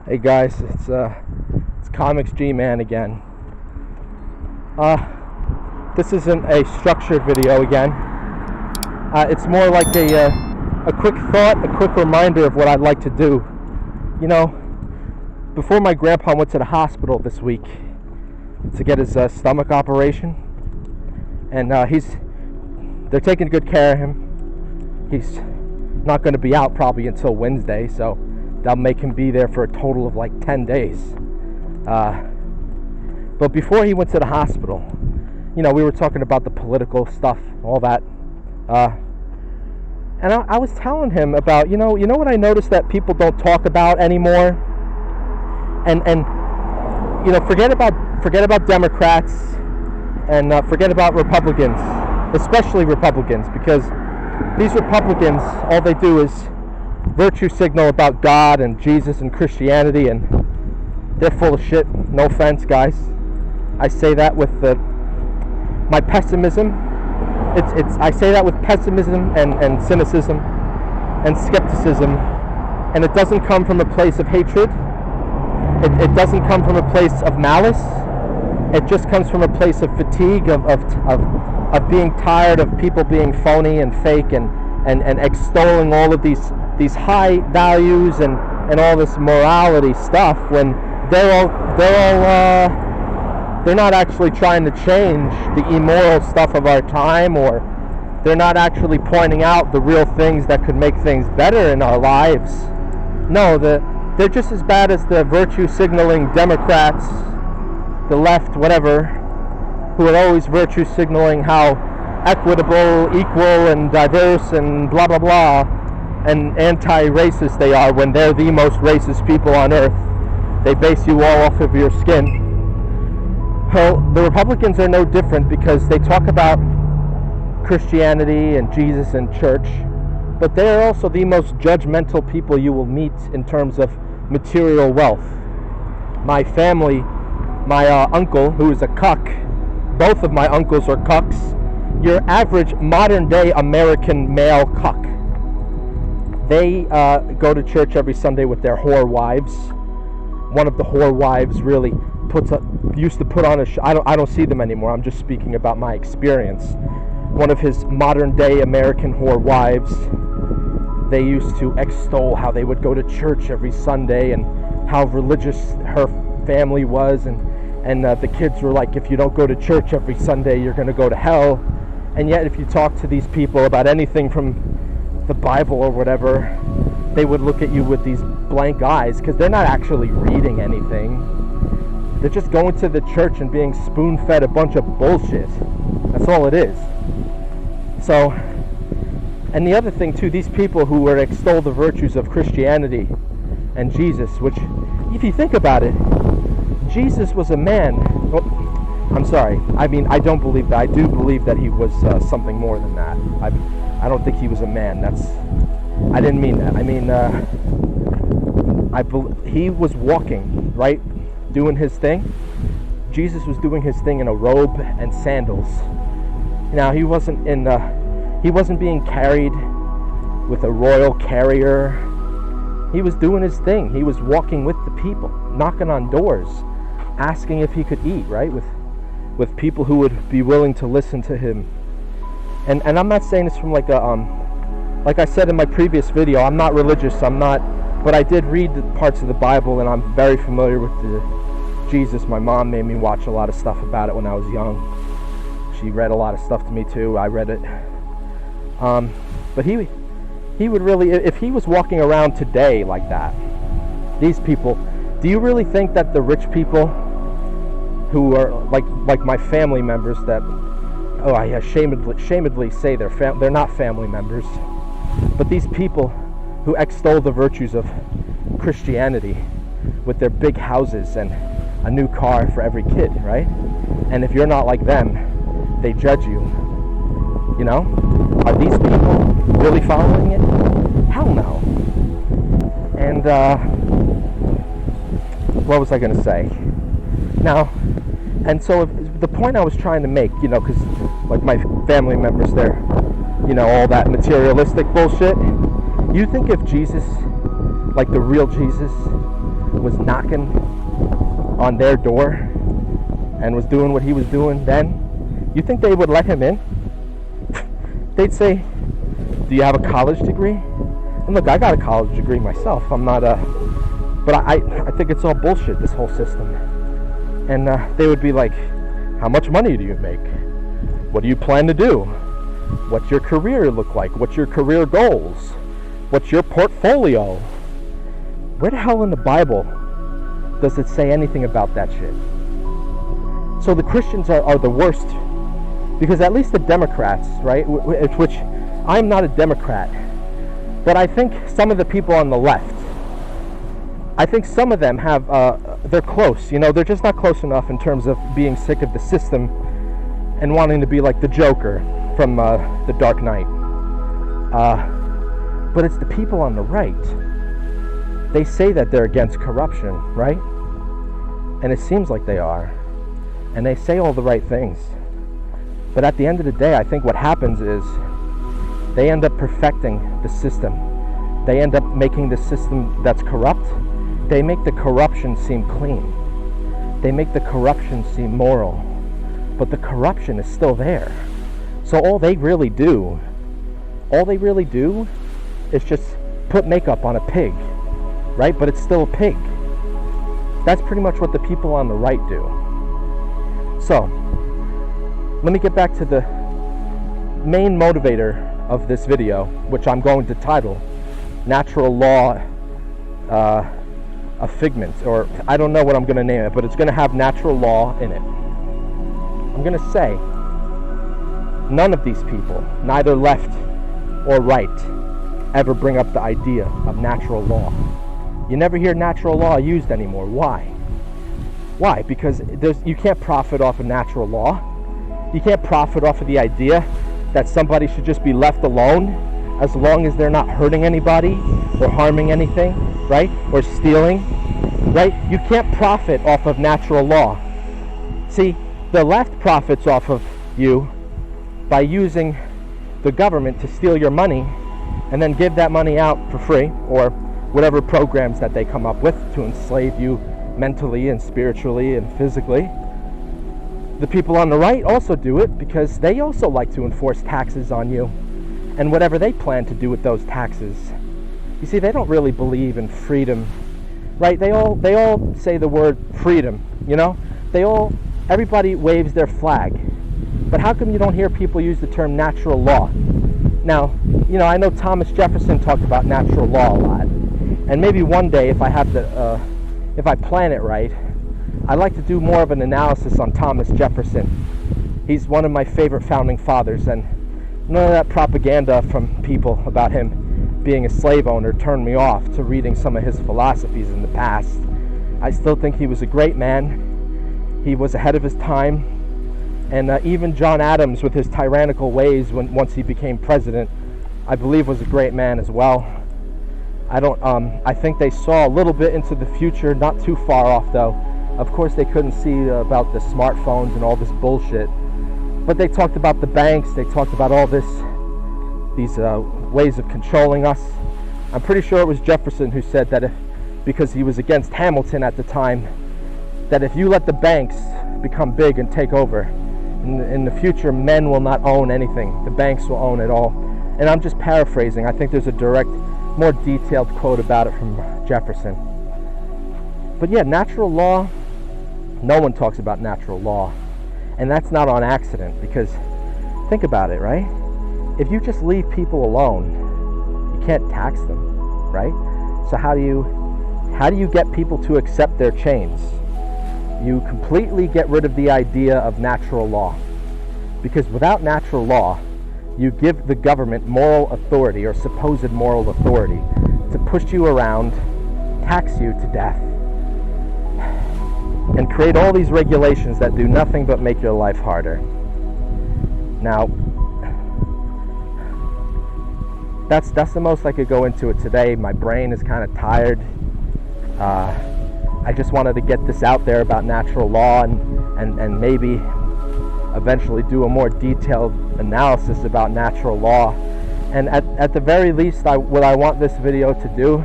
Hey guys, it's Comics G-Man again. This isn't a structured video again. It's more like a quick thought, a quick reminder of what I'd like to do. You know, before my grandpa went to the hospital this week to get his stomach operation, and they're taking good care of him. He's not going to be out probably until Wednesday, so they'll make him be there for a total of like 10 days. But before he went to the hospital, you know, we were talking about the political stuff, all that. And I was telling him about, you know what I noticed that people don't talk about anymore? And you know, forget about Democrats and forget about Republicans, especially Republicans, because these Republicans, all they do is virtue signal about God and Jesus and Christianity, and they're full of shit. No offense, guys. I say that with my pessimism. I say that with pessimism and cynicism and skepticism, and it doesn't come from a place of hatred. It doesn't come from a place of malice. It just comes from a place of fatigue, of being tired of people being phony and fake and extolling all of these high values and all this morality stuff when they're not actually trying to change the immoral stuff of our time, or they're not actually pointing out the real things that could make things better in our lives. No, they're just as bad as the virtue signaling Democrats, the left, whatever, who are always virtue signaling how equitable, equal, and diverse, and blah blah blah, and anti-racist they are when they're the most racist people on earth. They base you all off of your skin. Well, the Republicans are no different, because they talk about Christianity and Jesus and church, but they are also the most judgmental people you will meet in terms of material wealth. My family, my uncle, who is a cuck, both of my uncles are cucks. Your average modern-day American male cuck. They go to church every Sunday with their whore wives. One of the whore wives really used to put on a show. I don't see them anymore. I'm just speaking about my experience. One of his modern-day American whore wives, they used to extol how they would go to church every Sunday and how religious her family was, and the kids were like, if you don't go to church every Sunday, you're going to go to hell. And yet, if you talk to these people about anything from the Bible or whatever, they would look at you with these blank eyes, because they're not actually reading anything. They're just going to the church and being spoon-fed a bunch of bullshit. That's all it is. So, and the other thing too, these people who were extol the virtues of Christianity and Jesus, which, if you think about it, Jesus was a man. I'm sorry. I mean, I don't believe that. I do believe that he was something more than that. I don't think he was a man. I didn't mean that. I mean, he was walking, right, doing his thing. Jesus was doing his thing in a robe and sandals. Now, he wasn't being carried with a royal carrier. He was doing his thing. He was walking with the people, knocking on doors, asking if he could eat, right, with people who would be willing to listen to him. And I'm not saying this from like I said in my previous video, I'm not religious, but I did read the parts of the Bible, and I'm very familiar with the Jesus. My mom made me watch a lot of stuff about it when I was young. She read a lot of stuff to me too. I read it. But he would really, if he was walking around today like that, these people, do you really think that the rich people who are like my family members that, I shamedly say they're not family members, but these people who extol the virtues of Christianity with their big houses and a new car for every kid, right? And if you're not like them, they judge you. You know? Are these people really following it? Hell no. And what was I going to say? Now, and so the point I was trying to make, you know, because like my family members, they're, you know, all that materialistic bullshit. You think if Jesus, like the real Jesus, was knocking on their door and was doing what he was doing then, you think they would let him in? They'd say, do you have a college degree? And look, I got a college degree myself. I'm not but I think it's all bullshit, this whole system. And they would be like, how much money do you make? What do you plan to do? What's your career look like? What's your career goals? What's your portfolio? Where the hell in the Bible does it say anything about that shit? So the Christians are the worst, because at least the Democrats, right, which I'm not a Democrat, but I think some of the people on the left, I think some of them have, they're close, they're just not close enough in terms of being sick of the system and wanting to be like the Joker from The Dark Knight. But it's the people on the right. They say that they're against corruption, right? And it seems like they are. And they say all the right things. But at the end of the day, I think what happens is they end up perfecting the system. They end up making the system that's corrupt, they make the corruption seem clean. They make the corruption seem moral. But the corruption is still there. So all they really do is just put makeup on a pig, right? But it's still a pig. That's pretty much what the people on the right do. So, let me get back to the main motivator of this video, which I'm going to title Natural Law a Figment, or I don't know what I'm going to name it, but it's going to have natural law in it. I'm going to say none of these people, neither left or right, ever bring up the idea of natural law. You never hear natural law used anymore. Why? Why? Because you can't profit off of natural law. You can't profit off of the idea that somebody should just be left alone as long as they're not hurting anybody or harming anything, right? Or stealing, right? You can't profit off of natural law. See, the left profits off of you by using the government to steal your money and then give that money out for free, or whatever programs that they come up with to enslave you mentally and spiritually and physically. The people on the right also do it because they also like to enforce taxes on you and whatever they plan to do with those taxes. You see, they don't really believe in freedom, right? They all say the word freedom, everybody waves their flag. But how come you don't hear people use the term natural law? Now, I know Thomas Jefferson talked about natural law a lot. And maybe one day, if I plan it right, I'd like to do more of an analysis on Thomas Jefferson. He's one of my favorite founding fathers, and none of that propaganda from people about him being a slave owner turned me off to reading some of his philosophies in the past. I still think he was a great man. He was ahead of his time. And even John Adams, with his tyrannical ways once he became president, I believe was a great man as well. I think they saw a little bit into the future, not too far off though. Of course they couldn't see about the smartphones and all this bullshit. But they talked about the banks, they talked about all these ways of controlling us. I'm pretty sure it was Jefferson who said that because he was against Hamilton at the time, that if you let the banks become big and take over, in the future men will not own anything. The banks will own it all. And I'm just paraphrasing. I think there's a direct, more detailed quote about it from Jefferson. But yeah, natural law, no one talks about natural law. And that's not on accident, because think about it, right? If you just leave people alone, you can't tax them, right? So how do you get people to accept their chains? You completely get rid of the idea of natural law. Because without natural law, you give the government moral authority, or supposed moral authority, to push you around, tax you to death, and create all these regulations that do nothing but make your life harder. Now, that's the most I could go into it today. My brain is kind of tired. I just wanted to get this out there about natural law and maybe eventually do a more detailed analysis about natural law. And at the very least, what I want this video to do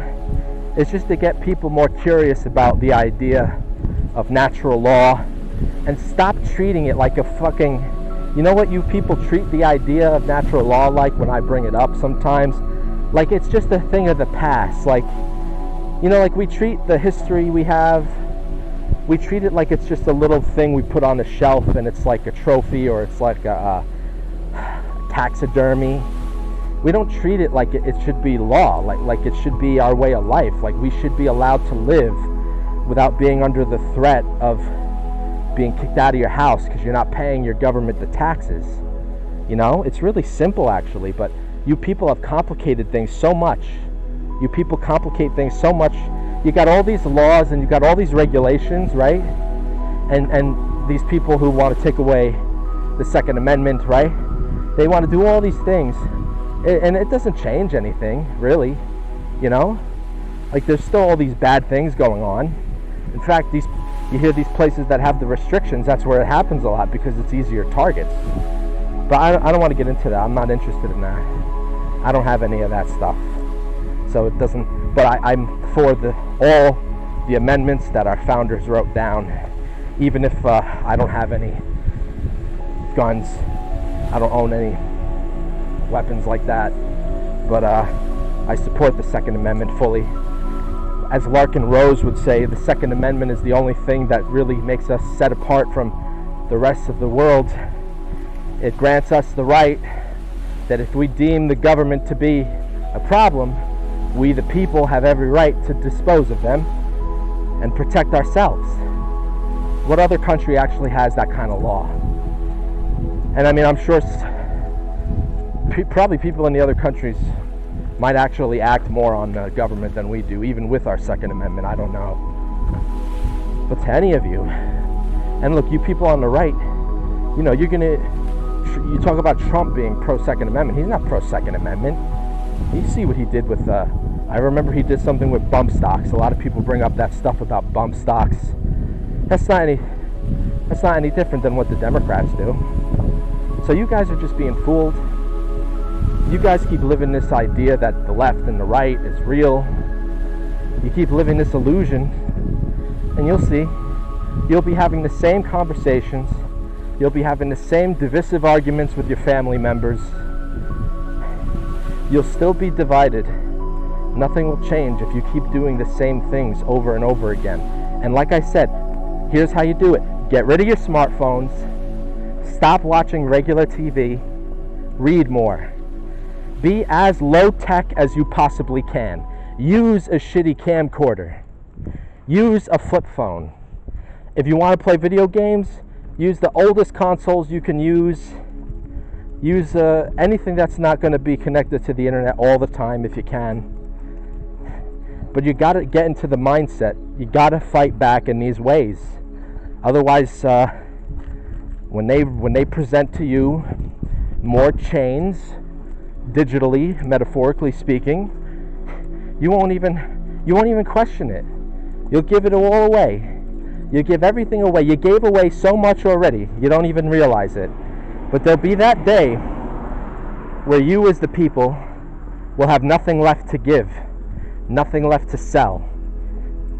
It's just to get people more curious about the idea of natural law and stop treating it like a fucking, you know what you people treat the idea of natural law like when I bring it up sometimes? Like it's just a thing of the past. Like, you know, like we treat the history we have, we treat it like it's just a little thing we put on the shelf and it's like a trophy or it's like a taxidermy. We don't treat it like it should be law, like it should be our way of life. Like we should be allowed to live without being under the threat of being kicked out of your house because you're not paying your government the taxes. You know, it's really simple actually, but you people have complicated things so much. You people complicate things so much. You got all these laws and you got all these regulations, right? And these people who want to take away the Second Amendment, right? They want to do all these things, and it doesn't change anything, really. You know, like there's still all these bad things going on. In fact, you hear these places that have the restrictions. That's where it happens a lot because it's easier targets. But I don't want to get into that. I'm not interested in that. I don't have any of that stuff. So it doesn't, but I'm for all the amendments that our founders wrote down, even if I don't have any guns, I don't own any weapons like that, but I support the Second Amendment fully. As Larkin Rose would say, the Second Amendment is the only thing that really makes us set apart from the rest of the world. It grants us the right that if we deem the government to be a problem, we the people have every right to dispose of them and protect ourselves. What other country actually has that kind of law? And I mean, I'm sure probably people in the other countries might actually act more on the government than we do, even with our Second Amendment. I don't know. But to any of you, and look, you people on the right, you know, you talk about Trump being pro-Second Amendment. He's not pro-Second Amendment. You see what he did with, I remember he did something with bump stocks. A lot of people bring up that stuff about bump stocks. That's not any different than what the Democrats do. So you guys are just being fooled. You guys keep living this idea that the left and the right is real. You keep living this illusion, and you'll see. You'll be having the same conversations. You'll be having the same divisive arguments with your family members. You'll still be divided. Nothing will change if you keep doing the same things over and over again. And like I said, here's how you do it. Get rid of your smartphones. Stop watching regular TV. Read more. Be as low-tech as you possibly can. Use a shitty camcorder. Use a flip phone. If you want to play video games, use the oldest consoles you can use. Use anything that's not going to be connected to the internet all the time if you can. But you got to get into the mindset. You got to fight back in these ways. Otherwise, when they present to you more chains, digitally, metaphorically speaking, you won't even question it. You'll give it all away. You give everything away. You gave away so much already. You don't even realize it. But there'll be that day where you as the people will have nothing left to give, nothing left to sell,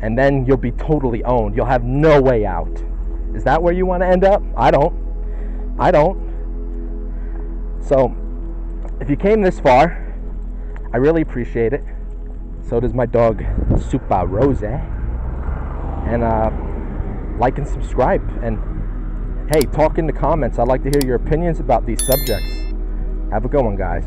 and then you'll be totally owned. You'll have no way out. Is that where you want to end up? I don't. So, if you came this far, I really appreciate it. So does my dog, Super Rose. And like and subscribe. And hey, talk in the comments. I'd like to hear your opinions about these subjects. Have a good one, guys.